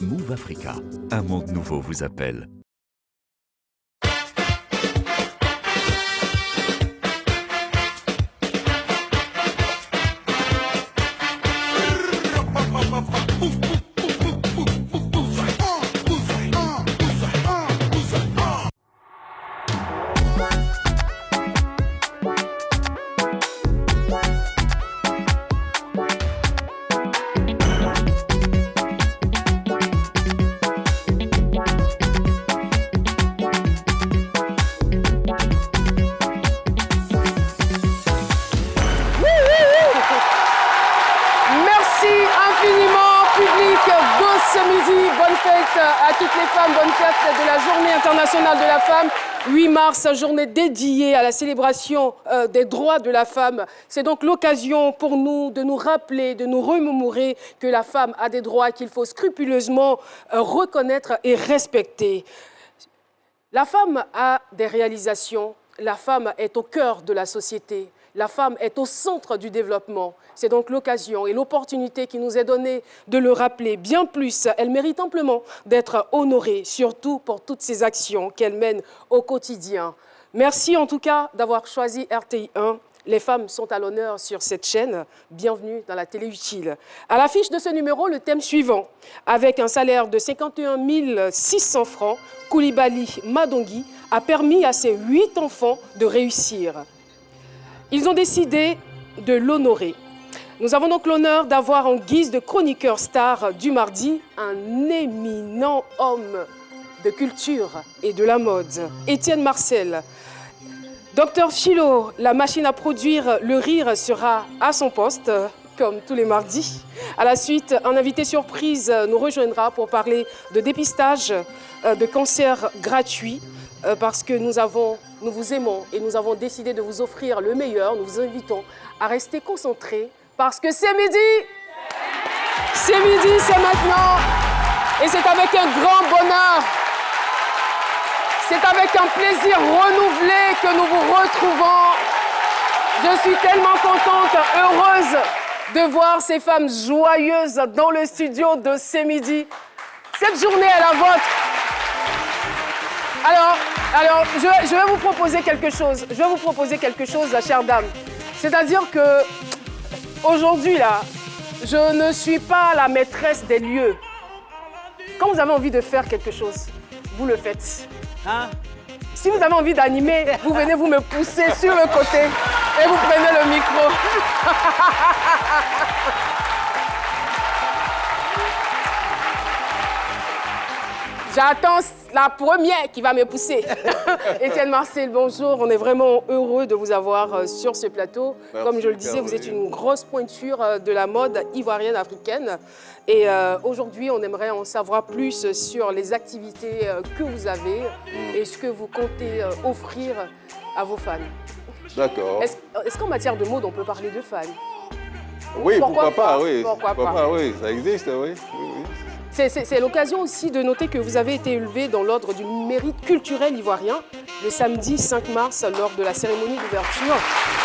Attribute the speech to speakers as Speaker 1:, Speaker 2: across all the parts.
Speaker 1: Move Africa, un monde nouveau vous appelle.
Speaker 2: À toutes les femmes, bonne fête de la Journée internationale de la femme. 8 mars, journée dédiée à la célébration des droits de la femme. C'est donc l'occasion pour nous de nous rappeler, de nous remémorer que la femme a des droits qu'il faut scrupuleusement reconnaître et respecter. La femme a des réalisations, la femme est au cœur de la société. La femme est au centre du développement. C'est donc l'occasion et l'opportunité qui nous est donnée de le rappeler. Bien plus, elle mérite amplement d'être honorée, surtout pour toutes ces actions qu'elle mène au quotidien. Merci en tout cas d'avoir choisi RTI 1. Les femmes sont à l'honneur sur cette chaîne. Bienvenue dans la télé utile. À l'affiche de ce numéro, le thème suivant. Avec un salaire de 51 600 francs, Koulibaly Madongui a permis à ses 8 enfants de réussir. Ils ont décidé de l'honorer. Nous avons donc l'honneur d'avoir en guise de chroniqueur star du mardi un éminent homme de culture et de la mode, Étienne Marcel. Docteur Philo, la machine à produire le rire sera à son poste, comme tous les mardis. À la suite, un invité surprise nous rejoindra pour parler de dépistage de cancer gratuit, parce que nous vous aimons et nous avons décidé de vous offrir le meilleur. Nous vous invitons à rester concentrés parce que c'est midi. C'est midi, c'est maintenant. Et c'est avec un grand bonheur, c'est avec un plaisir renouvelé que nous vous retrouvons. Je suis tellement contente, heureuse de voir ces femmes joyeuses dans le studio de C'est midi. Cette journée est la vôtre. Alors, je vais vous proposer quelque chose. Je vais vous proposer quelque chose, la chère dame. C'est-à-dire que aujourd'hui, là, je ne suis pas la maîtresse des lieux. Quand vous avez envie de faire quelque chose, vous le faites.
Speaker 3: Hein?
Speaker 2: Si vous avez envie d'animer, vous venez vous me pousser sur le côté et vous prenez le micro. J'attends la première qui va me pousser. Étienne Marcel, bonjour. On est vraiment heureux de vous avoir sur ce plateau.
Speaker 4: Merci,
Speaker 2: comme je le disais, vous êtes une grosse pointure de la mode ivoirienne africaine. Et aujourd'hui, on aimerait en savoir plus sur les activités que vous avez et ce que vous comptez offrir à vos fans.
Speaker 4: D'accord.
Speaker 2: Est-ce qu'en matière de mode, on peut parler de fans?
Speaker 4: Oui, pourquoi pas, oui.
Speaker 2: Pourquoi pas,
Speaker 4: oui, ça existe, oui.
Speaker 2: C'est l'occasion aussi de noter que vous avez été élevé dans l'ordre du mérite culturel ivoirien le samedi 5 mars lors de la cérémonie d'ouverture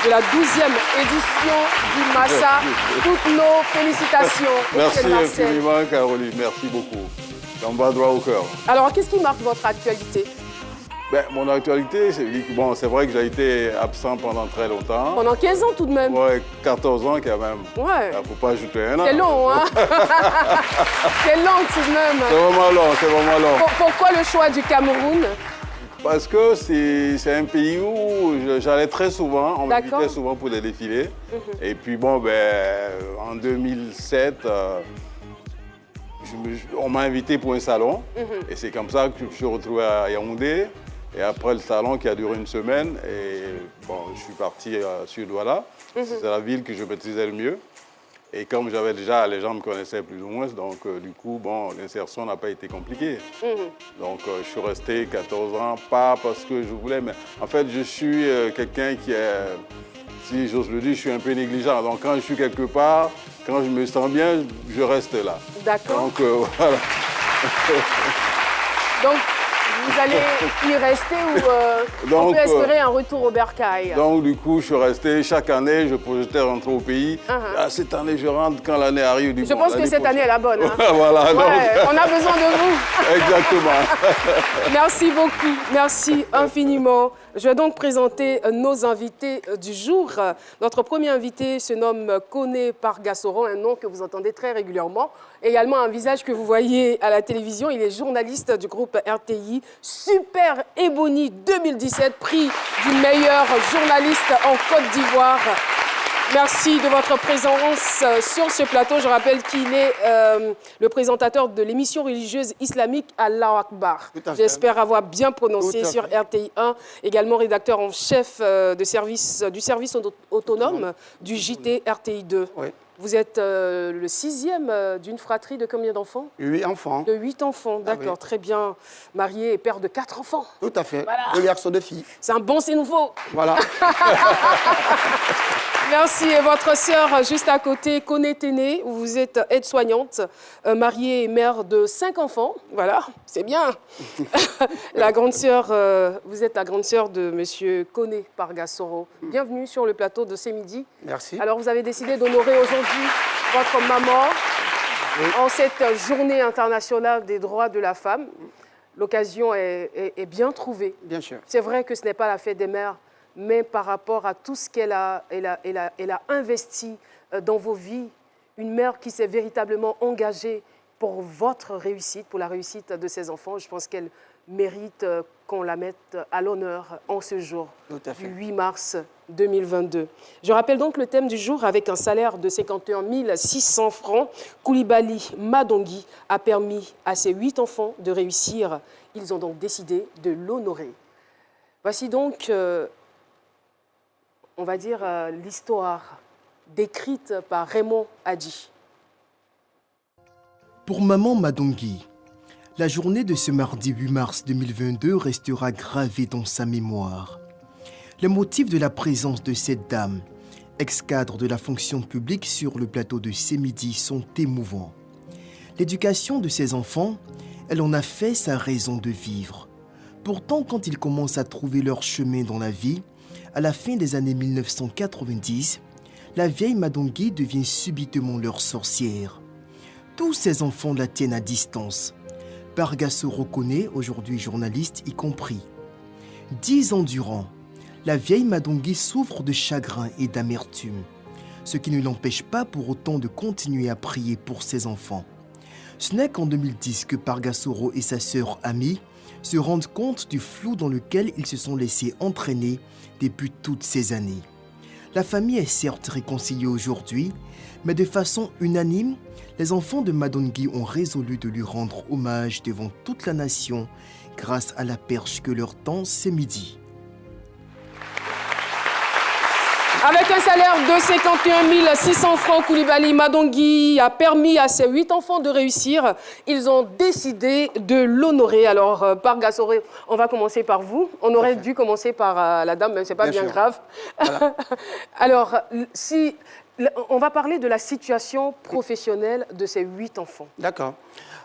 Speaker 2: de la 12e édition du Massa. Toutes nos félicitations.
Speaker 4: Merci infiniment, Caroline. Merci beaucoup. Ça me va droit au cœur.
Speaker 2: Alors, qu'est-ce qui marque votre actualité?
Speaker 4: Mon actualité, c'est vrai que j'ai été absent pendant très longtemps.
Speaker 2: Pendant 15 ans tout de même.
Speaker 4: Ouais, 14 ans quand même.
Speaker 2: Ouais.
Speaker 4: Il ne faut pas ajouter un an.
Speaker 2: C'est long, hein? C'est long tout de même.
Speaker 4: C'est vraiment long, c'est vraiment long.
Speaker 2: Pourquoi le choix du Cameroun?
Speaker 4: Parce que c'est un pays où j'allais très souvent, on m'invitait souvent pour des défilés. Et puis en 2007, on m'a invité pour un salon. Et c'est comme ça que je me suis retrouvé à Yaoundé. Et après le salon qui a duré une semaine, je suis parti sur Douala. C'est la ville que je maîtrisais le mieux. Et comme j'avais déjà, les gens me connaissaient plus ou moins, donc du coup, l'insertion n'a pas été compliquée. Donc je suis resté 14 ans, pas parce que je voulais, mais en fait, je suis quelqu'un qui est, si j'ose le dire, je suis un peu négligent. Donc quand je suis quelque part, quand je me sens bien, je reste là.
Speaker 2: D'accord.
Speaker 4: Donc voilà.
Speaker 2: Donc, Vous allez y rester ou on
Speaker 4: Donc,
Speaker 2: peut espérer un retour au bercail?
Speaker 4: Donc, du coup, je suis resté chaque année, je projetais rentrer au pays. Ah, cette année, je rentre quand l'année arrive.
Speaker 2: Je pense que cette année est la bonne. Hein.
Speaker 4: Voilà.
Speaker 2: Ouais, on a besoin de vous.
Speaker 4: Exactement.
Speaker 2: Merci beaucoup. Merci infiniment. Je vais donc présenter nos invités du jour. Notre premier invité se nomme Koné Pargasoro, un nom que vous entendez très régulièrement. Également un visage que vous voyez à la télévision. Il est journaliste du groupe RTI. Super Ebony 2017, prix du meilleur journaliste en Côte d'Ivoire. Merci de votre présence sur ce plateau. Je rappelle qu'il est le présentateur de l'émission religieuse islamique Allah Akbar. J'espère avoir bien prononcé sur RTI 1. Également rédacteur en chef du service autonome du JT RTI 2.
Speaker 3: Oui.
Speaker 2: Vous êtes le 6e d'une fratrie de combien d'enfants?
Speaker 3: 8 enfants.
Speaker 2: De 8 enfants, d'accord,
Speaker 3: oui.
Speaker 2: Très bien. Marié et père de 4 enfants.
Speaker 3: Tout à fait.
Speaker 2: Voilà.
Speaker 3: 2 garçons, 2 filles.
Speaker 2: C'est un bon, c'est nouveau.
Speaker 3: Voilà.
Speaker 2: Merci. Et votre sœur, juste à côté, Koné Téné, vous êtes aide-soignante, mariée et mère de 5 enfants. Voilà, c'est bien. La grande sœur, vous êtes la grande sœur de monsieur Koné Pargasoro. Bienvenue sur le plateau de ce midi.
Speaker 3: Merci.
Speaker 2: Alors, vous avez décidé d'honorer aujourd'hui votre maman en cette journée internationale des droits de la femme. L'occasion est bien trouvée.
Speaker 3: Bien sûr.
Speaker 2: C'est vrai que ce n'est pas la fête des mères, mais par rapport à tout ce qu'elle a investi dans vos vies, une mère qui s'est véritablement engagée pour votre réussite, pour la réussite de ses enfants, je pense qu'elle mérite qu'on la mette à l'honneur en ce jour du 8 mars 2022. Je rappelle donc le thème du jour avec un salaire de 51 600 francs. Koulibaly Madongui a permis à ses 8 enfants de réussir. Ils ont donc décidé de l'honorer. Voici donc, on va dire, l'histoire décrite par Raymond Hadji.
Speaker 5: Pour maman Madongui, la journée de ce mardi 8 mars 2022 restera gravée dans sa mémoire. Les motifs de la présence de cette dame, ex-cadre de la fonction publique sur le plateau de Ce Midi, sont émouvants. L'éducation de ses enfants, elle en a fait sa raison de vivre. Pourtant, quand ils commencent à trouver leur chemin dans la vie, à la fin des années 1990, la vieille Madongui devient subitement leur sorcière. Tous ses enfants la tiennent à distance. Pargasoro Koné, aujourd'hui journaliste, y compris. 10 ans durant, la vieille Madongui souffre de chagrin et d'amertume, ce qui ne l'empêche pas pour autant de continuer à prier pour ses enfants. Ce n'est qu'en 2010 que Pargasoro et sa sœur Ami se rendent compte du flou dans lequel ils se sont laissés entraîner depuis toutes ces années. La famille est certes réconciliée aujourd'hui, mais de façon unanime, les enfants de Madongui ont résolu de lui rendre hommage devant toute la nation grâce à la perche que leur tend Ce Midi.
Speaker 2: Avec un salaire de 51 600 francs, Koulibaly Madongui a permis à ses 8 enfants de réussir. Ils ont décidé de l'honorer. Alors, Pargasoro, on va commencer par vous. On aurait dû commencer par la dame, mais ce n'est pas bien grave. Voilà. Alors, on va parler de la situation professionnelle de ces 8 enfants.
Speaker 3: D'accord.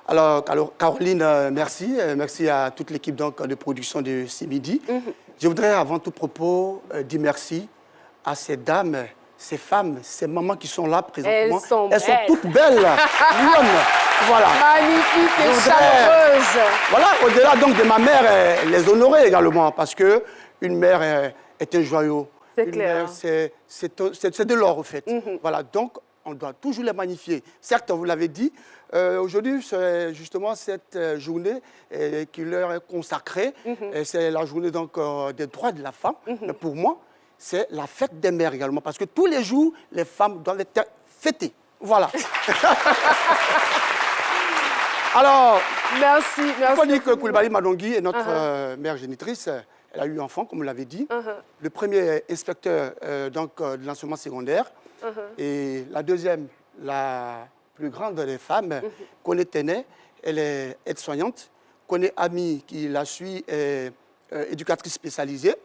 Speaker 3: Alors, Caroline, merci. Merci à toute l'équipe de production de Ce Midi. Je voudrais, avant tout propos, dire merci à ces dames, ces femmes, ces mamans qui sont là présentement. Elles sont toutes belles. Voilà.
Speaker 2: Magnifiques et chaleureuses.
Speaker 3: Voilà, au-delà donc de ma mère, les honorer également, parce qu'une mère est un joyau.
Speaker 2: C'est clair.
Speaker 3: C'est de l'or, en fait. Voilà, donc on doit toujours les magnifier. Certes, vous l'avez dit, aujourd'hui, c'est justement cette journée qui leur est consacrée. C'est la journée donc, des droits de la femme. Mais pour moi, c'est la fête des mères également, parce que tous les jours, les femmes doivent être fêtées. Voilà. Alors,
Speaker 2: merci.
Speaker 3: Il faut dire que Koulibaly Madongui est notre mère génitrice. Elle a eu un enfant, comme vous l'avez dit. Le premier inspecteur de l'enseignement secondaire. Et la deuxième, la plus grande des femmes, Koné Téné, elle est aide-soignante. Koné Ami, qui la suit, est éducatrice spécialisée.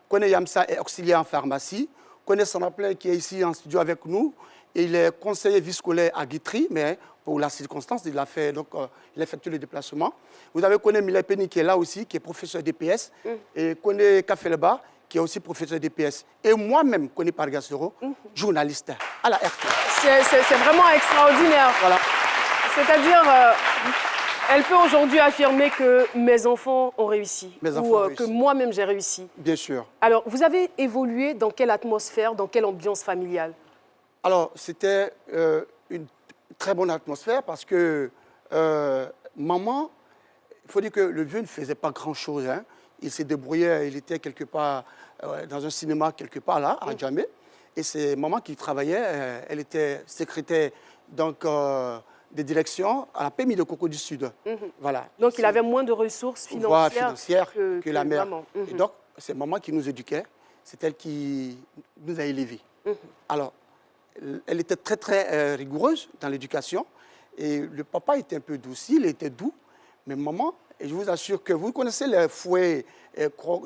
Speaker 3: Koné Yamsa est auxiliaire en pharmacie. Koné Sanaplein, qui est ici en studio avec nous, il est conseiller vie scolaire à Guitry, mais pour la circonstance, il a effectué le déplacement. Vous avez Koné Milepeni qui est là aussi, qui est professeur d'EPS, et Koné Kafeleba, qui est aussi professeur d'EPS. Et moi-même, Koné Pargasoro, journaliste à la RT.
Speaker 2: C'est vraiment extraordinaire.
Speaker 3: Voilà.
Speaker 2: C'est-à-dire, elle peut aujourd'hui affirmer que mes enfants ont réussi.
Speaker 3: Mes enfants
Speaker 2: ou
Speaker 3: ont réussi.
Speaker 2: que moi-même j'ai réussi.
Speaker 3: Bien sûr.
Speaker 2: Alors, vous avez évolué dans quelle atmosphère, dans quelle ambiance familiale?
Speaker 3: Alors, c'était une très bonne atmosphère parce que maman, il faut dire que le vieux ne faisait pas grand-chose. Hein. Il s'est débrouillé, il était quelque part dans un cinéma, quelque part là, à Djamé. Et c'est maman qui travaillait, elle était secrétaire donc, de direction à la PMI de Coco du Sud. Voilà.
Speaker 2: Donc, il avait moins de ressources
Speaker 3: Voilà,
Speaker 2: financières
Speaker 3: que la mère.
Speaker 2: maman.
Speaker 3: Et donc, c'est maman qui nous éduquait, c'est elle qui nous a élevés. Alors, elle était très, très rigoureuse dans l'éducation. Et le papa était un peu douce, il était doux. Mais maman, et je vous assure que vous connaissez les fouets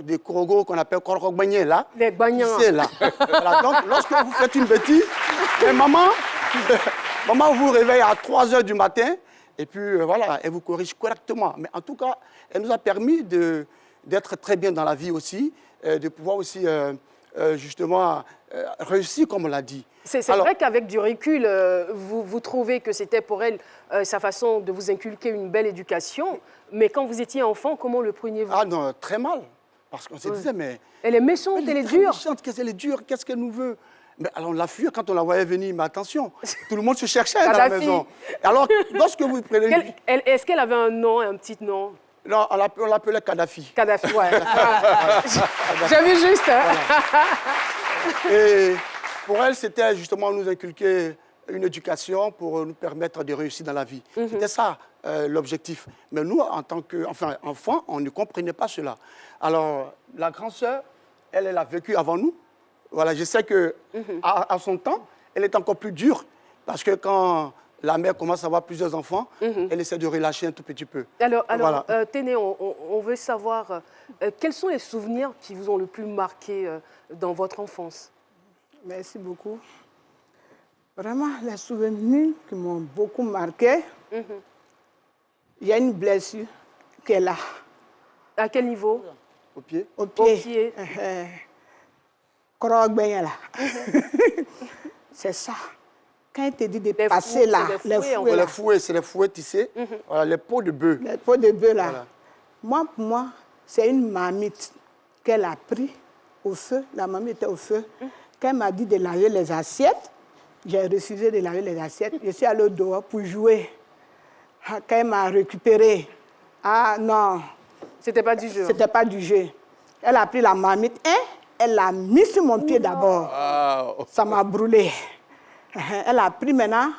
Speaker 3: des Korogo qu'on appelle Korokbagné, là.
Speaker 2: Les bagnants.
Speaker 3: C'est là. Voilà, donc, lorsque vous faites une bêtise, mais maman vous réveille à 3 h du matin et puis voilà, elle vous corrige correctement. Mais en tout cas, elle nous a permis d'être très bien dans la vie aussi, de pouvoir aussi justement réussir comme on l'a dit.
Speaker 2: C'est vrai qu'avec du recul, vous trouvez que c'était pour elle sa façon de vous inculquer une belle éducation. Mais quand vous étiez enfant, comment le preniez-vous?
Speaker 3: Ah non, très mal. Parce qu'on se disait, mais...
Speaker 2: Elle est méchante, elle est dure.
Speaker 3: Elle est dure, qu'est-ce qu'elle nous veut? Mais alors on l'a fui quand on la voyait venir, mais attention, tout le monde se cherchait dans la maison. Alors, lorsque vous prenez...
Speaker 2: Est-ce qu'elle avait un nom, un petit nom?
Speaker 3: Non, on l'appelait Kadhafi.
Speaker 2: Kadhafi, ouais. J'ai vu juste. Hein.
Speaker 3: Voilà. Et pour elle, c'était justement nous inculquer une éducation pour nous permettre de réussir dans la vie. C'était ça l'objectif. Mais nous, en tant qu'enfants, on ne comprenait pas cela. Alors, la grande sœur, elle a vécu avant nous. Voilà, je sais qu'à son temps, elle est encore plus dure. Parce que quand la mère commence à avoir plusieurs enfants, elle essaie de relâcher un tout petit peu.
Speaker 2: Alors
Speaker 3: voilà.
Speaker 2: Téné, on veut savoir quels sont les souvenirs qui vous ont le plus marqué dans votre enfance?
Speaker 6: Merci beaucoup. Vraiment, les souvenirs qui m'ont beaucoup marqué, il y a une blessure qui est là.
Speaker 2: À quel niveau?
Speaker 3: Au pied?
Speaker 6: Au pied.
Speaker 2: Au pied.
Speaker 6: C'est ça. Quand il te dit de passer là,
Speaker 3: les fouets, c'est les fouets tissés, voilà, les peaux de bœuf.
Speaker 6: Les peaux de bœuf là.
Speaker 3: Voilà.
Speaker 6: Moi, pour moi, c'est une marmite qu'elle a pris au feu. La marmite était au feu. Quand elle m'a dit de laver les assiettes, j'ai refusé de laver les assiettes. Je suis allée au dehors pour jouer. Quand elle m'a récupéré, ah non.
Speaker 2: C'était pas du jeu.
Speaker 6: C'était pas du jeu. Elle a pris la marmite et elle l'a mis sur mon pied d'abord.
Speaker 4: Wow.
Speaker 6: Ça m'a brûlé. Elle a pris maintenant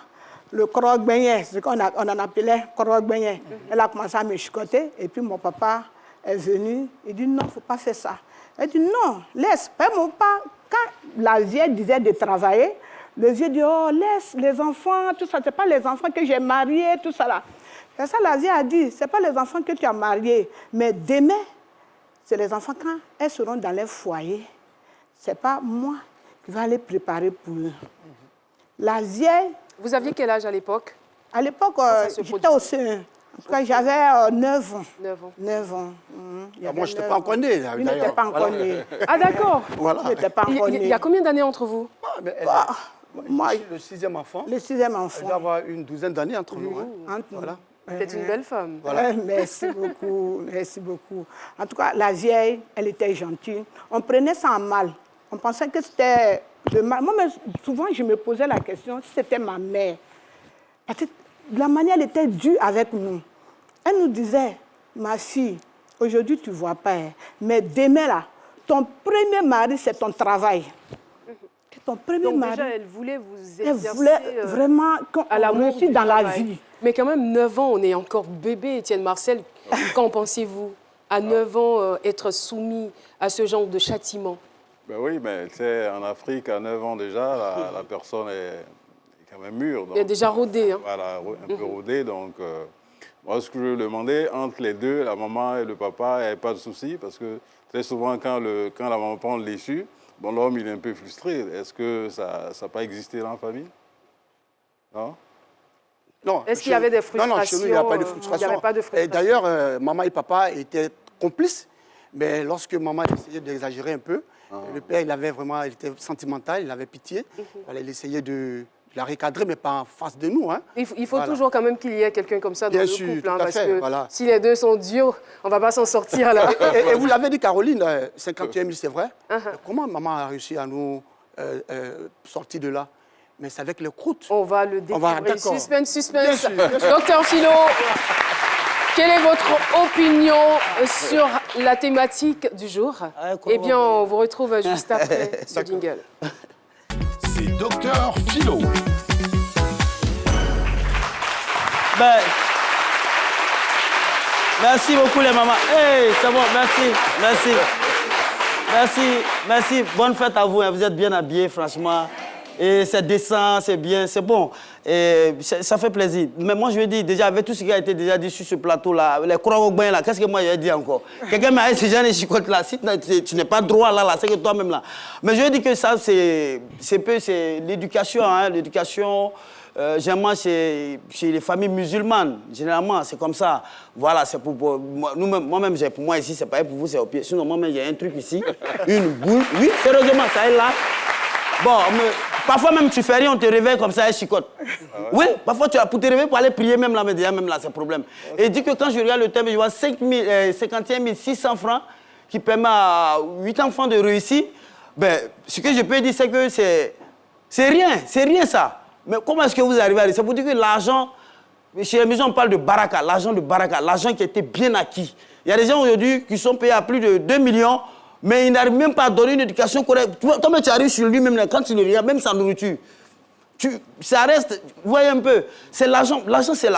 Speaker 6: le croque-beignet, ce qu'on en appelait croque-beignet. Elle a commencé à me chicoter et puis mon papa est venu. Il dit non, il ne faut pas faire ça. Elle dit non, laisse. Mon papa, quand la vieille disait de travailler, le vieux dit oh, laisse les enfants, tout ça, ce n'est pas les enfants que j'ai mariés, tout ça là. Et ça, la vieille a dit, ce n'est pas les enfants que tu as mariés, mais demain, c'est les enfants quand elles seront dans leur foyer. Ce n'est pas moi qui vais aller préparer pour eux. La vieille...
Speaker 2: Vous aviez quel âge à l'époque?
Speaker 6: À l'époque, j'étais au CE1. En tout cas, j'avais 9 ans.
Speaker 2: 9 ans.
Speaker 6: 9 ans.
Speaker 3: Moi, je n'étais pas encore né.
Speaker 6: Il n'était pas encore né.
Speaker 2: Ah d'accord.
Speaker 3: Voilà.
Speaker 6: Il n'était pas encore né.
Speaker 2: Il y a combien d'années entre vous?
Speaker 3: Moi, le 6e enfant.
Speaker 6: Le 6e
Speaker 3: Je
Speaker 6: enfant.
Speaker 3: dois avoir une douzaine d'années entre nous. Hein.
Speaker 6: Entre nous.
Speaker 3: Voilà.
Speaker 2: C'est une belle femme.
Speaker 3: Voilà.
Speaker 6: Merci beaucoup, merci beaucoup. En tout cas, la vieille, elle était gentille. On prenait ça en mal. On pensait que c'était le mal. Moi, souvent, je me posais la question si c'était ma mère. Parce que la manière, elle était dure avec nous. Elle nous disait, ma fille, aujourd'hui, tu ne vois pas, hein, mais demain, là, ton premier mari, c'est ton travail. Ton premier
Speaker 2: Donc
Speaker 6: mari.
Speaker 2: déjà, elle voulait vous exercer
Speaker 6: Elle voulait vraiment qu'on réussisse dans la vie.
Speaker 2: Mais quand même, 9 ans, on est encore bébé, Étienne Marcel. Qu'en pensez-vous? À 9 ans, être soumis à ce genre de châtiment?
Speaker 4: Ben oui, mais tu sais, en Afrique, à 9 ans déjà, la personne est quand même mûre. Donc,
Speaker 2: il est déjà rodé. Hein.
Speaker 4: Voilà, un peu rodé. Donc, moi, ce que je demandais, entre les deux, la maman et le papa, il n'y avait pas de souci. Parce que très souvent, quand la maman prend l'issue, bon, l'homme, il est un peu frustré. Est-ce que ça n'a pas existé dans la famille? Non?
Speaker 3: Non.
Speaker 2: Est-ce qu'il y avait des frustrations?
Speaker 3: Non, chez nous, il n'y a pas de frustration.
Speaker 2: Il n'y avait pas de frustration.
Speaker 3: Et d'ailleurs, maman et papa étaient complices. Mais lorsque maman essayait d'exagérer un peu, le père, il était sentimental, il avait pitié. Il essayait de la recadrer, mais pas en face de nous. Hein.
Speaker 2: Il faut toujours quand même qu'il y ait quelqu'un comme ça dans
Speaker 3: Bien
Speaker 2: le
Speaker 3: sûr,
Speaker 2: couple.
Speaker 3: tout à
Speaker 2: Parce
Speaker 3: fait,
Speaker 2: que
Speaker 3: voilà.
Speaker 2: si les deux sont durs, on ne va pas s'en sortir là.
Speaker 3: Et vous l'avez dit, Caroline, 51 000, c'est vrai. Comment maman a réussi à nous sortir de là? Mais c'est avec les croûtes.
Speaker 2: On va le découvrir.
Speaker 3: D'accord.
Speaker 2: Suspense.
Speaker 3: Bien sûr.
Speaker 2: Docteur Philo, quelle est votre opinion sur la thématique du jour? Eh bien, on vous retrouve juste après ce jingle.
Speaker 7: C'est Docteur Philo.
Speaker 8: Ben, merci beaucoup les mamans. Hey, c'est bon, merci. Bonne fête à vous, hein. Vous êtes bien habillés, franchement. Et c'est décent, c'est bien, c'est bon. Et ça fait plaisir. Mais moi, je veux dire, déjà, avec tout ce qui a été déjà dit sur ce plateau-là, les croix-au-bain, là, qu'est-ce que moi, j'ai dit encore? Quelqu'un m'a dit, ce genre de chicotte-là, si tu n'es pas droit là, c'est que toi-même là. Mais je veux dire que ça, c'est l'éducation, hein, l'éducation... généralement, chez les familles musulmanes, généralement, c'est comme ça. Voilà, c'est pour moi-même, pour moi ici, c'est pas pour vous, c'est au pied. Sinon, moi-même, j'ai un truc ici, une boule. Oui, sérieusement, ça est là. Bon, mais parfois même, tu fais rien, on te réveille comme ça, et chicote. Oui, parfois, pour te réveiller, pour aller prier, même là, mais déjà, même là, c'est un problème. Et il dit que quand je regarde le thème, je vois 51 600 francs qui permet à 8 enfants de réussir. Ben, ce que je peux dire, c'est que c'est rien ça. Mais comment est-ce que vous arrivez à dire? C'est pour dire que l'argent, chez les maisons, on parle de baraka, l'argent qui a été bien acquis. Il y a des gens aujourd'hui qui sont payés à plus de 2 millions, mais ils n'arrivent même pas à donner une éducation correcte. Toi, tu arrives sur lui-même, quand tu le regardes, même sa nourriture, ça reste, vous voyez un peu, c'est l'argent. L'argent, c'est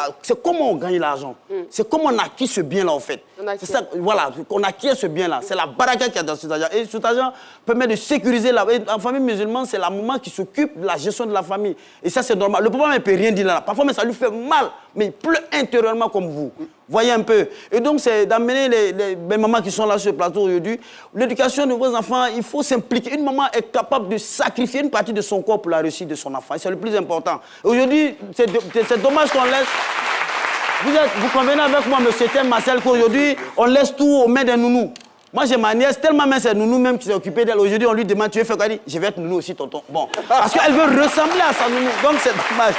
Speaker 8: comment on gagne l'argent. C'est comment on acquit ce bien-là, en fait. C'est ça, voilà, on acquiert ce bien-là. C'est la baraka qu'il y a dans cet argent. Et cet argent permet de sécuriser la... En famille musulmane, c'est la maman qui s'occupe de la gestion de la famille. Et ça, c'est normal. Le papa ne peut rien dire là. Parfois, mais ça lui fait mal. Mais il pleure intérieurement comme vous. Voyez un peu. Et donc, c'est d'amener les mamans qui sont là sur le plateau aujourd'hui. L'éducation de vos enfants, il faut s'impliquer. Une maman est capable de sacrifier une partie de son corps pour la réussite de son enfant. C'est le plus important. Aujourd'hui, c'est dommage qu'on laisse... Vous convenez avec moi, monsieur Thiem Marcel, qu'aujourd'hui, on laisse tout aux mains des nounous. Moi, j'ai ma nièce, tellement même c'est nounou même qui s'est occupée d'elle. Aujourd'hui, on lui demande, tu veux faire quoi? Elle dit, je vais être nounou aussi, tonton. Bon, parce qu'elle veut ressembler à sa nounou. Donc, c'est dommage.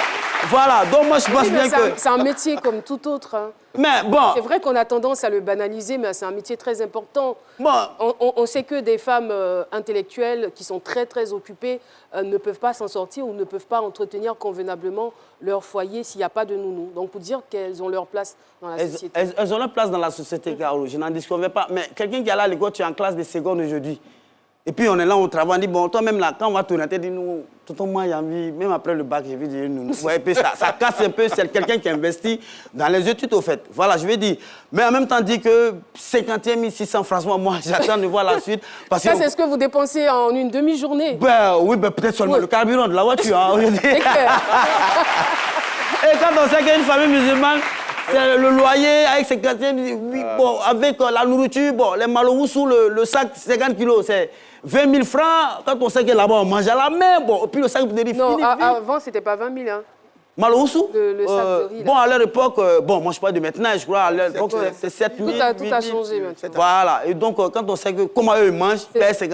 Speaker 8: Voilà, donc moi, je pense bien que...
Speaker 2: C'est un métier comme tout autre. Hein.
Speaker 8: Mais bon...
Speaker 2: C'est vrai qu'on a tendance à le banaliser, mais c'est un métier très important.
Speaker 8: Bon.
Speaker 2: On sait que des femmes intellectuelles qui sont très, très occupées ne peuvent pas s'en sortir ou ne peuvent pas entretenir convenablement leur foyer s'il n'y a pas de nounou. Donc, pour dire qu'elles ont leur place dans la société.
Speaker 8: Elles ont leur place dans la société, Caro. Je n'en disconviens pas. Mais quelqu'un qui est là à l'école, tu es en classe de seconde aujourd'hui. Et puis, on est là, on travaille, on dit, bon, toi-même, là, quand on va tourner, tu dis, nous, tout moi, j'ai envie, même après le bac, j'ai envie de dire, nous. Ouais, et puis ça casse un peu, c'est quelqu'un qui investit dans les études, au fait. Voilà, je vais dire. Mais en même temps, dit que 51 600, franchement, moi, j'attends de voir la suite. Parce
Speaker 2: ça,
Speaker 8: que...
Speaker 2: c'est ce que vous dépensez en une demi-journée.
Speaker 8: Ben, oui, ben, peut-être seulement le carburant de la voiture. Hein, et quand on sait qu'il y a une famille musulmane, c'est le loyer avec 51 000, oui, bon, avec la nourriture, bon, les malous sous le sac 50 kilos, c'est 20 000 francs. Quand on sait que là-bas, on mange à la main, bon, et puis le sac de riz.
Speaker 2: Non, avant, c'était pas 20 000, hein.
Speaker 8: Maloussou?
Speaker 2: Le sac de riz, là.
Speaker 8: Bon, à leur époque, bon, moi je parle de maintenant, je crois, à leur époque, c'est 7 000.
Speaker 2: Tout a changé maintenant.
Speaker 8: Voilà, et donc, quand on sait que comment eux ils mangent, paye 5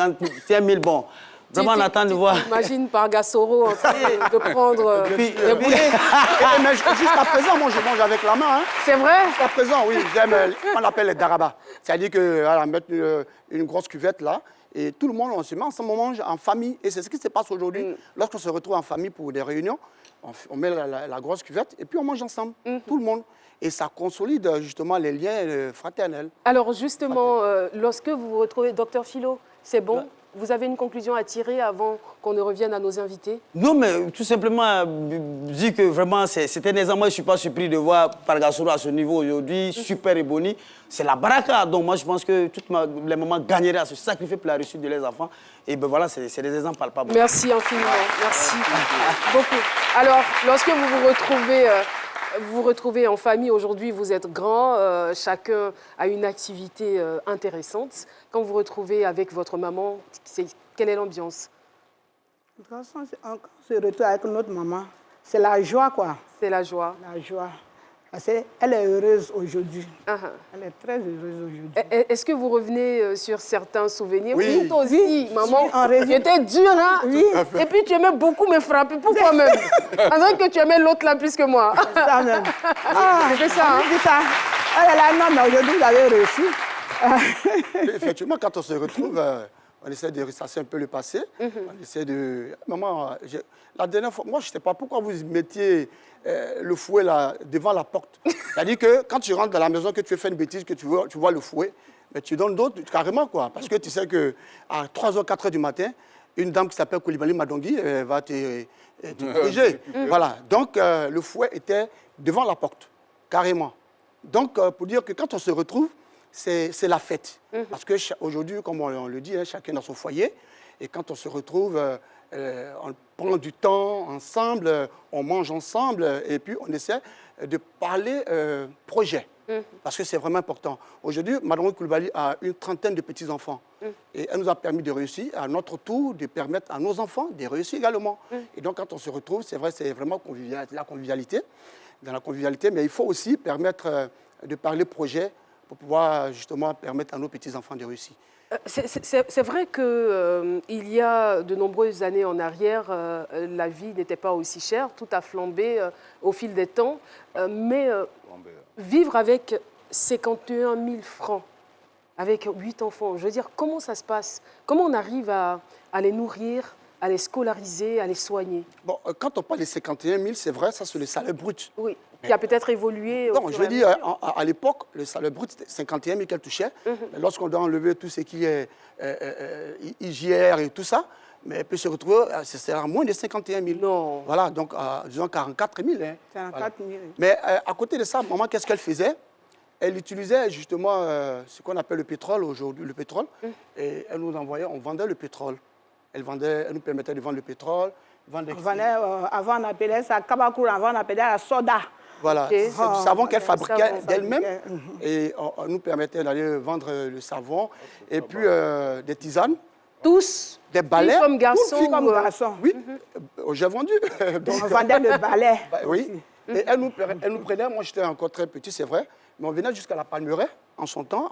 Speaker 8: 000, bon. Vraiment, on attend de voir.
Speaker 2: Imagine par Gassoro en train de prendre les boulets.
Speaker 3: Mais jusqu'à présent, moi, je mange avec la main. Hein.
Speaker 2: C'est vrai?
Speaker 3: Jusqu'à présent, oui, j'aime, on appelle les darabas. C'est-à-dire qu'on met une grosse cuvette là, et tout le monde, on se met ensemble, on mange en famille. Et c'est ce qui se passe aujourd'hui. Lorsqu'on se retrouve en famille pour des réunions, on met la grosse cuvette, et puis on mange ensemble, tout le monde. Et ça consolide justement les liens fraternels.
Speaker 2: Alors justement, lorsque vous vous retrouvez, docteur Philo, c'est bon? Vous avez une conclusion à tirer avant qu'on ne revienne à nos invités?
Speaker 8: Non, mais tout simplement, dire que vraiment, c'était des moi, je ne suis pas surpris de voir Pargasoro à ce niveau aujourd'hui, super éboni. C'est la baraka. Donc moi, je pense que toutes les mamans gagneraient à se sacrifier pour la réussite de leurs enfants. Et ben voilà, c'est des exemples palpables.
Speaker 2: Merci infiniment. Merci beaucoup. Alors, lorsque vous vous retrouvez en famille, aujourd'hui vous êtes grands, chacun a une activité intéressante. Quand vous vous retrouvez avec votre maman, quelle est l'ambiance?
Speaker 6: Quand on se retrouve avec notre maman, C'est la joie, quoi.
Speaker 2: C'est la joie.
Speaker 6: La joie. Parce qu'elle est heureuse aujourd'hui.
Speaker 2: Uh-huh.
Speaker 6: Elle est très heureuse aujourd'hui.
Speaker 2: Est-ce que vous revenez sur certains souvenirs?
Speaker 3: Oui.
Speaker 2: Toi aussi, maman,
Speaker 6: Oui, en résumé.
Speaker 2: tu étais dure, hein?
Speaker 6: Oui.
Speaker 2: Et puis tu aimais beaucoup me frapper. Pourquoi même? En disant que tu aimais l'autre là plus que moi.
Speaker 6: Ça même. Ah,
Speaker 2: C'était ça, hein?
Speaker 6: c'est ça. Oh là là, non, mais aujourd'hui, vous avez réussi.
Speaker 3: Effectivement, quand on se retrouve, on essaie de ressasser un peu le passé. On essaie de... Maman, la dernière fois, moi, je ne sais pas pourquoi vous mettiez le fouet là, devant la porte. C'est-à-dire que quand tu rentres dans la maison, que tu fais une bêtise, que tu vois le fouet, mais tu donnes d'autres carrément, quoi. Parce que tu sais qu'à 3h, 4h du matin, une dame qui s'appelle Koulibaly Madongui va te corriger. Voilà. Donc, le fouet était devant la porte, carrément. Donc, pour dire que quand on se retrouve, c'est la fête. Parce qu'aujourd'hui, comme on le dit, hein, chacun dans son foyer. Et quand on se retrouve, on prend du temps ensemble, on mange ensemble, et puis on essaie de parler projet. Parce que c'est vraiment important. Aujourd'hui, Mme Koulibaly a une trentaine de petits-enfants. Et elle nous a permis de réussir, à notre tour, de permettre à nos enfants de réussir également. Et donc, quand on se retrouve, c'est vrai, c'est vraiment la convivialité. Dans la convivialité, mais il faut aussi permettre de parler projet pour pouvoir justement permettre à nos petits-enfants de réussir.
Speaker 2: C'est vrai qu'il y a de nombreuses années en arrière, la vie n'était pas aussi chère, tout a flambé au fil des temps, mais vivre avec 51 000 francs, avec 8 enfants, je veux dire, comment ça se passe? Comment on arrive à les nourrir, à les scolariser, à les soigner?
Speaker 3: Bon, quand on parle des 51 000, c'est vrai, ça c'est le salaire brut.
Speaker 2: Oui, qui a peut-être évolué.
Speaker 3: Non, je veux dire, à l'époque, le salaire brut, c'était 51 000 qu'elle touchait. Mais lorsqu'on doit enlever tout ce qui est IGR et tout ça, mais elle peut se retrouver, c'est à moins de 51 000.
Speaker 2: Non.
Speaker 3: Voilà, donc disons 44 000. Hein.
Speaker 6: 44 000.
Speaker 3: Voilà. Mais à côté de ça, maman, qu'est-ce qu'elle faisait? Elle utilisait justement ce qu'on appelle le pétrole aujourd'hui, le pétrole. Et elle nous envoyait, on vendait le pétrole. Elle nous permettait de vendre le pétrole.
Speaker 6: Avant, on appelait ça kabakour, avant, on appelait ça soda.
Speaker 3: Voilà,
Speaker 2: Okay.
Speaker 3: c'est du savon qu'elle fabriquait d'elle-même.
Speaker 6: Et
Speaker 3: Et on nous permettait d'aller vendre le savon. Et puis des tisanes.
Speaker 2: Tous,
Speaker 3: Des balais.
Speaker 2: filles comme garçons.
Speaker 6: filles comme garçons.
Speaker 3: Oui, j'ai vendu. Donc,
Speaker 6: On vendait le balai.
Speaker 3: oui. Et elle nous prenait, moi j'étais encore très petit, c'est vrai, mais on venait jusqu'à la palmeraie en son temps.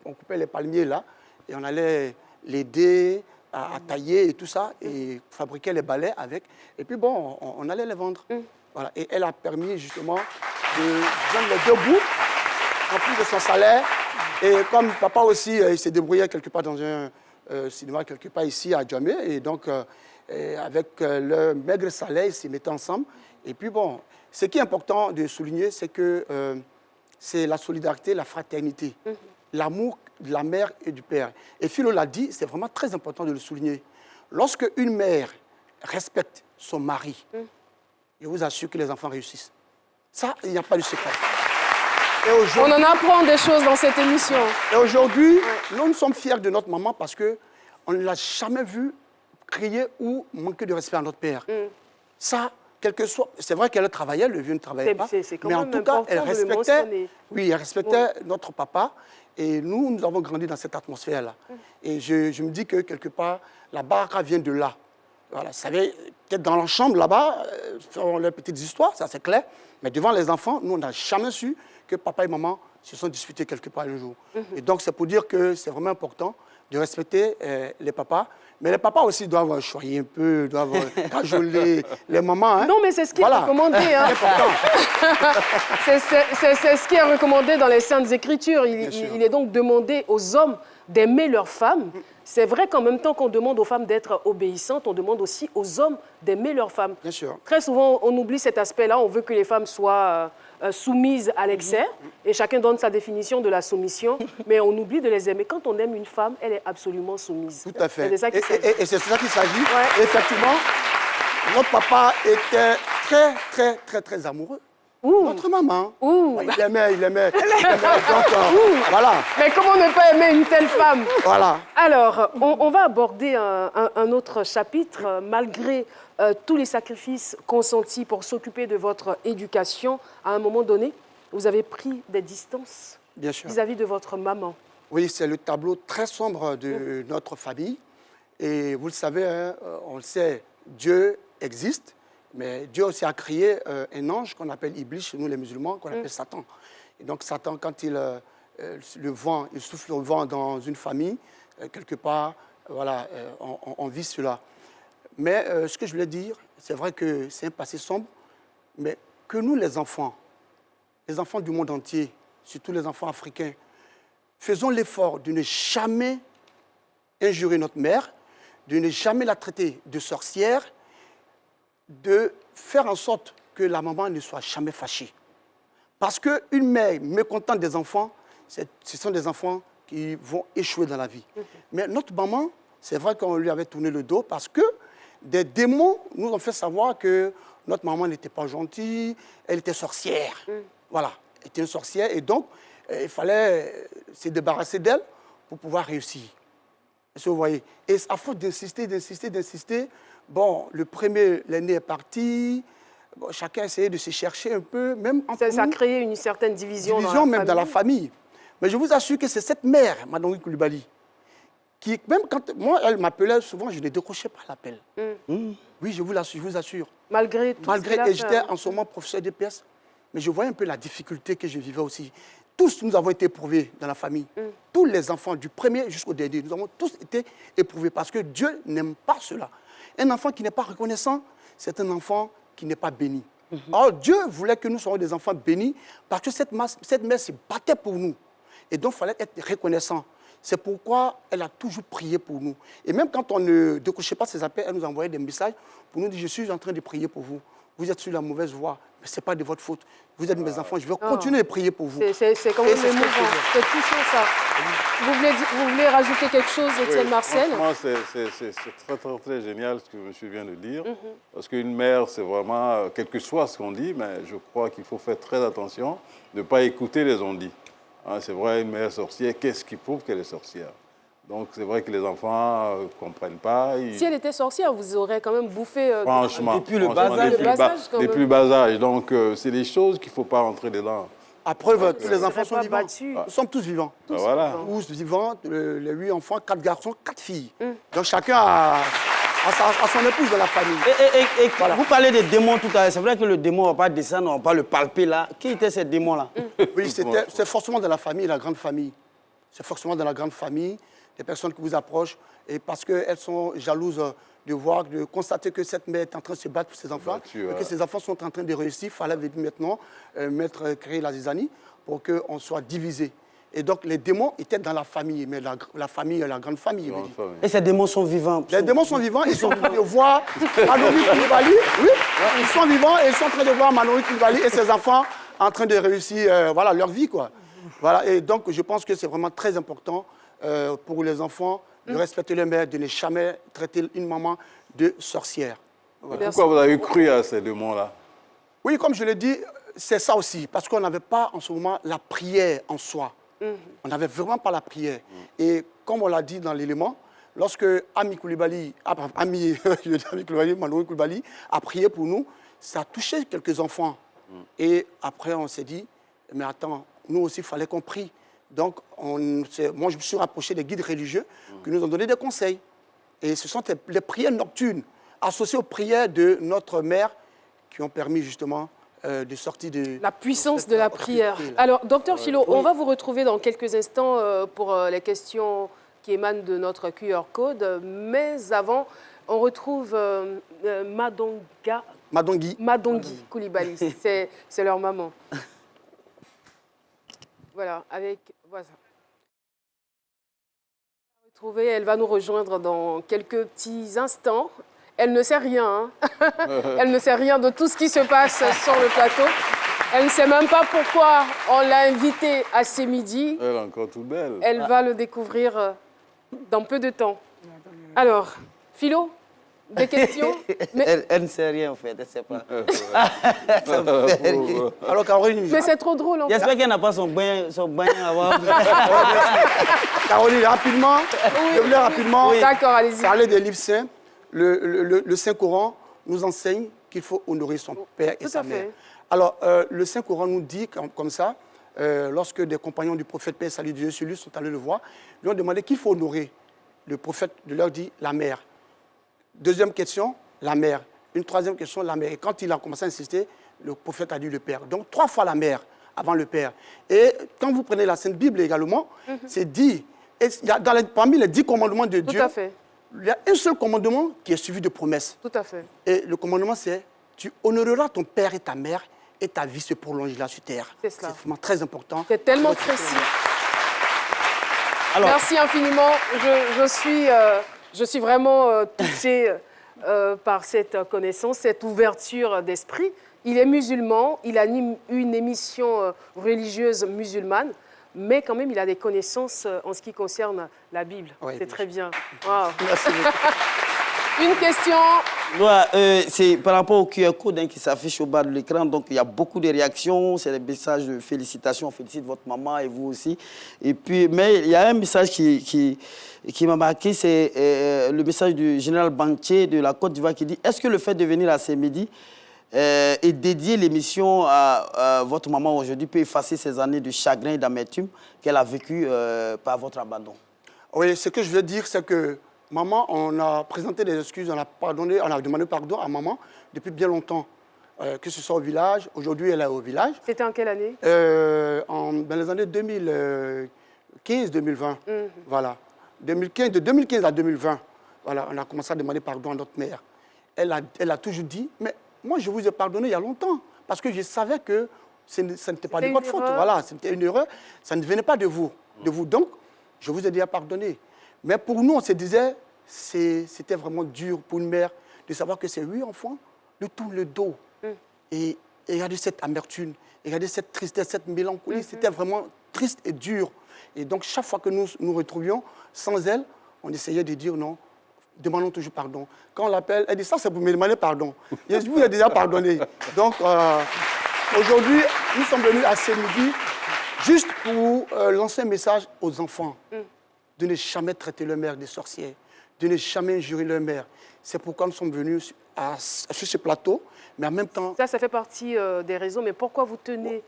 Speaker 3: On coupait les palmiers là et on allait l'aider à tailler et tout ça et fabriquer les balais avec. Et puis bon, on allait les vendre. Voilà. Et elle a permis justement de joindre les deux bouts en plus de son salaire. Et comme papa aussi, il s'est débrouillé quelque part dans un cinéma, quelque part ici à Djamé. Et donc, avec le maigre salaire, ils se mettaient ensemble. Et puis bon, ce qui est important de souligner, c'est que c'est la solidarité, la fraternité, l'amour de la mère et du père. Et Philo l'a dit, c'est vraiment très important de le souligner. Lorsque une mère respecte son mari, je vous assure que les enfants réussissent. Ça, il n'y a pas de secret.
Speaker 2: On en apprend des choses dans cette émission.
Speaker 3: Et aujourd'hui, nous sommes fiers de notre maman parce qu'on ne l'a jamais vue crier ou manquer de respect à notre père. Ça, quel que soit... C'est vrai qu'elle travaillait, le vieux ne travaillait pas. Mais en tout cas, elle respectait, elle respectait notre papa. Et nous avons grandi dans cette atmosphère-là. Et je me dis que quelque part, la baraka vient de là. Voilà, vous savez, peut-être dans la chambre là-bas, font leurs petites histoires, ça c'est clair. Mais devant les enfants, nous, on n'a jamais su que papa et maman se sont disputés quelque part un jour. Et donc, c'est pour dire que c'est vraiment important de respecter les papas. Mais les papas aussi doivent choyer un peu, doivent cajoler les mamans. Hein.
Speaker 2: Non, mais c'est ce qui est recommandé. Hein. C'est ce qui est recommandé dans les Saintes Écritures. Il est donc demandé aux hommes d'aimer leurs femmes. C'est vrai qu'en même temps qu'on demande aux femmes d'être obéissantes, on demande aussi aux hommes d'aimer leurs femmes.
Speaker 3: Bien sûr.
Speaker 2: Très souvent, on oublie cet aspect-là. On veut que les femmes soient soumises à l'excès. Et chacun donne sa définition de la soumission. Mais on oublie de les aimer. Quand on aime une femme, elle est absolument soumise.
Speaker 3: Tout à fait.
Speaker 2: C'est de ça qu'il s'agit.
Speaker 3: Et c'est de ça qu'il s'agit. Ouais. Effectivement, notre papa était très, très, très, très amoureux. Notre maman. Il aimait. Donc, voilà.
Speaker 2: Mais comment ne pas aimer une telle femme?
Speaker 3: Voilà.
Speaker 2: Alors, on va aborder un autre chapitre. Malgré tous les sacrifices consentis pour s'occuper de votre éducation, à un moment donné, vous avez pris des distances vis-à-vis de votre maman.
Speaker 3: Oui, c'est le tableau très sombre de notre famille. Et vous le savez, hein, on le sait, Dieu existe Mais Dieu aussi a créé un ange qu'on appelle Iblis, chez nous les musulmans, qu'on appelle Satan. Et donc Satan, quand il souffle le vent dans une famille, quelque part, voilà, on vit cela. Mais ce que je voulais dire, c'est vrai que c'est un passé sombre, mais que nous, les enfants du monde entier, surtout les enfants africains, faisons l'effort de ne jamais injurer notre mère, de ne jamais la traiter de sorcière, de faire en sorte que la maman ne soit jamais fâchée. Parce qu'une mère mécontente des enfants, ce sont des enfants qui vont échouer dans la vie. Mais notre maman, c'est vrai qu'on lui avait tourné le dos parce que des démons nous ont fait savoir que notre maman n'était pas gentille, elle était sorcière. Voilà, elle était une sorcière et donc il fallait se débarrasser d'elle pour pouvoir réussir. Est-ce que vous voyez? Et à force d'insister, bon, le premier, l'aîné est parti, bon, chacun essayait de se chercher un peu, même entre nous.
Speaker 2: Ça a créé une certaine division
Speaker 3: Dans la famille. Mais je vous assure que c'est cette mère, Mme Koulibaly, qui, même quand moi, elle m'appelait souvent, je ne décrochais pas l'appel. Oui, je vous assure.
Speaker 2: Malgré tout
Speaker 3: Et j'étais en ce moment professeur de PS, mais je voyais un peu la difficulté que je vivais aussi. Tous, nous avons été éprouvés dans la famille. Tous les enfants, du premier jusqu'au dernier, nous avons tous été éprouvés parce que Dieu n'aime pas cela. Un enfant qui n'est pas reconnaissant, c'est un enfant qui n'est pas béni. Or, Dieu voulait que nous soyons des enfants bénis parce que cette mère se battait pour nous. Et donc, il fallait être reconnaissant. C'est pourquoi elle a toujours prié pour nous. Et même quand on ne décrochait pas ses appels, elle nous envoyait des messages pour nous dire « Je suis en train de prier pour vous. Vous êtes sur la mauvaise voie, mais ce n'est pas de votre faute. Vous êtes mes enfants, je vais continuer de prier pour vous. »
Speaker 2: C'est quand même émouvant. C'est touchant, ça. Vous voulez rajouter quelque chose, Étienne Marcel?
Speaker 4: Franchement, c'est très, très, très génial ce que monsieur vient de dire. Parce qu'une mère, c'est vraiment, quel que soit ce qu'on dit, mais je crois qu'il faut faire très attention de ne pas écouter les on-dit. Hein, c'est vrai, une mère sorcière, qu'est-ce qui prouve qu'elle est sorcière? Donc, c'est vrai que les enfants ne comprennent pas.
Speaker 2: Si elle était sorcière, vous aurez quand même bouffé...
Speaker 4: Franchement,
Speaker 8: depuis le bas âge.
Speaker 4: depuis le bas âge. Donc, c'est des choses qu'il ne faut pas rentrer dedans.
Speaker 3: À preuve, tous les enfants sont vivants.
Speaker 2: battus.
Speaker 3: Nous sommes tous vivants.
Speaker 4: Voilà.
Speaker 3: Tous vivants, les 8 enfants, 4 garçons, 4 filles. Donc, chacun a son épouse dans la famille.
Speaker 8: Et voilà. Vous parlez des démons tout à l'heure. C'est vrai que le démon, on ne va pas descendre, on ne va pas le palper là. Qui étaient ces démons-là?
Speaker 3: Oui, c'est forcément dans la famille, la grande famille. C'est forcément dans la grande famille, des personnes qui vous approchent, et parce qu'elles sont jalouses de constater que cette mère est en train de se battre pour ses enfants, et que ses enfants sont en train de réussir. Il fallait maintenant créer la zizanie pour qu'on soit divisé. Et donc, les démons étaient dans la famille, mais la famille, la grande famille.
Speaker 8: Et ces démons sont vivants?
Speaker 3: Les démons sont vivants, ils sont en train de voir Manouri Koulibaly. Oui, ils sont vivants et ils sont en train de voir Manouri Koulibaly et ses enfants en train de réussir voilà, leur vie, quoi. Voilà, et donc, je pense que c'est vraiment très important pour les enfants de respecter leur mère, de ne jamais traiter une maman de sorcière.
Speaker 4: Voilà. Pourquoi vous avez cru à ces démons-là?
Speaker 3: Oui, comme je l'ai dit, c'est ça aussi, parce qu'on n'avait pas en ce moment la prière en soi. On n'avait vraiment pas la prière. Et comme on l'a dit dans l'élément, lorsque Ami Koulibaly, Manouri Koulibaly a prié pour nous, ça a touché quelques enfants. Et après, on s'est dit, mais attends, nous aussi, il fallait qu'on prie. Donc, moi, je me suis rapproché des guides religieux qui nous ont donné des conseils. Et ce sont les prières nocturnes associées aux prières de notre mère qui ont permis justement de sortir de...
Speaker 2: La puissance de la prière. Alors, docteur Philo, on va vous retrouver dans quelques instants pour les questions qui émanent de notre QR code. Mais avant, on retrouve Madongui Koulibaly. C'est leur maman. Voilà, voilà. Elle va nous rejoindre dans quelques petits instants. Elle ne sait rien. Elle ne sait rien de tout ce qui se passe sur le plateau. Elle ne sait même pas pourquoi on l'a invitée à ce midi.
Speaker 4: Elle est encore toute belle.
Speaker 2: Elle va le découvrir dans peu de temps. Alors, Philo, des questions?
Speaker 8: Mais... Elle ne sait rien en fait, elle ne sait pas.
Speaker 3: Alors, Caroline...
Speaker 2: Mais c'est trop drôle.
Speaker 8: J'espère qu'elle n'a pas son bain avant.
Speaker 3: Caroline, rapidement, je voulais rapidement
Speaker 2: D'accord, allez-y.
Speaker 3: parler des livres saints. Le Saint-Coran nous enseigne qu'il faut honorer son père et sa mère. Alors, le Saint-Coran nous dit comme ça, lorsque des compagnons du prophète, paix et salut de Dieu sur lui, sont allés le voir, lui ont demandé qu'il faut honorer. Le prophète leur dit la mère. Deuxième question, la mère. Une troisième question, la mère. Et quand il a commencé à insister, le prophète a dit le père. Donc 3 fois la mère avant le père. Et quand vous prenez la Sainte Bible également, c'est dit, et il y a parmi les 10 commandements de Dieu,
Speaker 2: Tout à fait.
Speaker 3: il y a un seul commandement qui est suivi de promesses.
Speaker 2: Tout à fait.
Speaker 3: Et le commandement, c'est tu honoreras ton père et ta mère et ta vie se prolongera sur terre.
Speaker 2: C'est cela.
Speaker 3: C'est vraiment très important.
Speaker 2: C'est tellement
Speaker 3: Votre
Speaker 2: précis.
Speaker 8: Alors,
Speaker 2: Merci infiniment. Je suis vraiment touchée par cette connaissance, cette ouverture d'esprit. Il est musulman, il anime une émission religieuse musulmane, mais quand même, il a des connaissances en ce qui concerne la Bible.
Speaker 3: Oui,
Speaker 2: c'est
Speaker 3: bien
Speaker 2: très bien. Wow.
Speaker 3: Merci beaucoup.
Speaker 2: Une question.
Speaker 8: ouais, c'est par rapport au QR code qui s'affiche au bas de l'écran. Donc, il y a beaucoup de réactions. C'est des messages de félicitations. On félicite votre maman et vous aussi. Et puis, mais il y a un message qui m'a marqué. C'est le message du général Bantier de la Côte d'Ivoire qui dit « Est-ce que le fait de venir à ce midi et dédier l'émission à votre maman aujourd'hui peut effacer ces années de chagrin et d'amertume qu'elle a vécues par votre abandon ?»
Speaker 3: Oui, ce que je veux dire, c'est que maman, on a présenté des excuses, on a demandé pardon à maman depuis bien longtemps, que ce soit au village. Aujourd'hui, elle est au village.
Speaker 2: C'était en quelle année?
Speaker 3: Dans les années 2015-2020. Voilà. De 2015 à 2020, voilà, on a commencé à demander pardon à notre mère. Elle a toujours dit, mais moi, je vous ai pardonné il y a longtemps, parce que je savais que ça n'était pas de votre faute. Voilà, c'était une erreur, ça ne venait pas de vous. Donc, je vous ai déjà pardonné. Mais pour nous, on se disait, c'était vraiment dur pour une mère de savoir que ses 8 enfants lui tournent le dos. Et regardez cette amertume, regardez cette tristesse, cette mélancolie. C'était vraiment triste et dur. Et donc, chaque fois que nous nous retrouvions sans elle, on essayait de dire non, demandons toujours pardon. Quand on l'appelle, elle dit ça, c'est pour me demander pardon. Je vous ai déjà pardonné. Donc, aujourd'hui, nous sommes venus à ce midi juste pour lancer un message aux enfants. De ne jamais traiter leur mère de sorcière, de ne jamais injurer leur mère. C'est pourquoi nous sommes venus sur ce plateau, mais en même temps...
Speaker 2: Ça fait partie des raisons, mais pourquoi vous tenez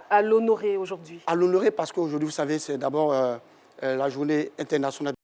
Speaker 2: à l'honorer aujourd'hui?
Speaker 3: À l'honorer parce qu'aujourd'hui, vous savez, c'est d'abord la journée internationale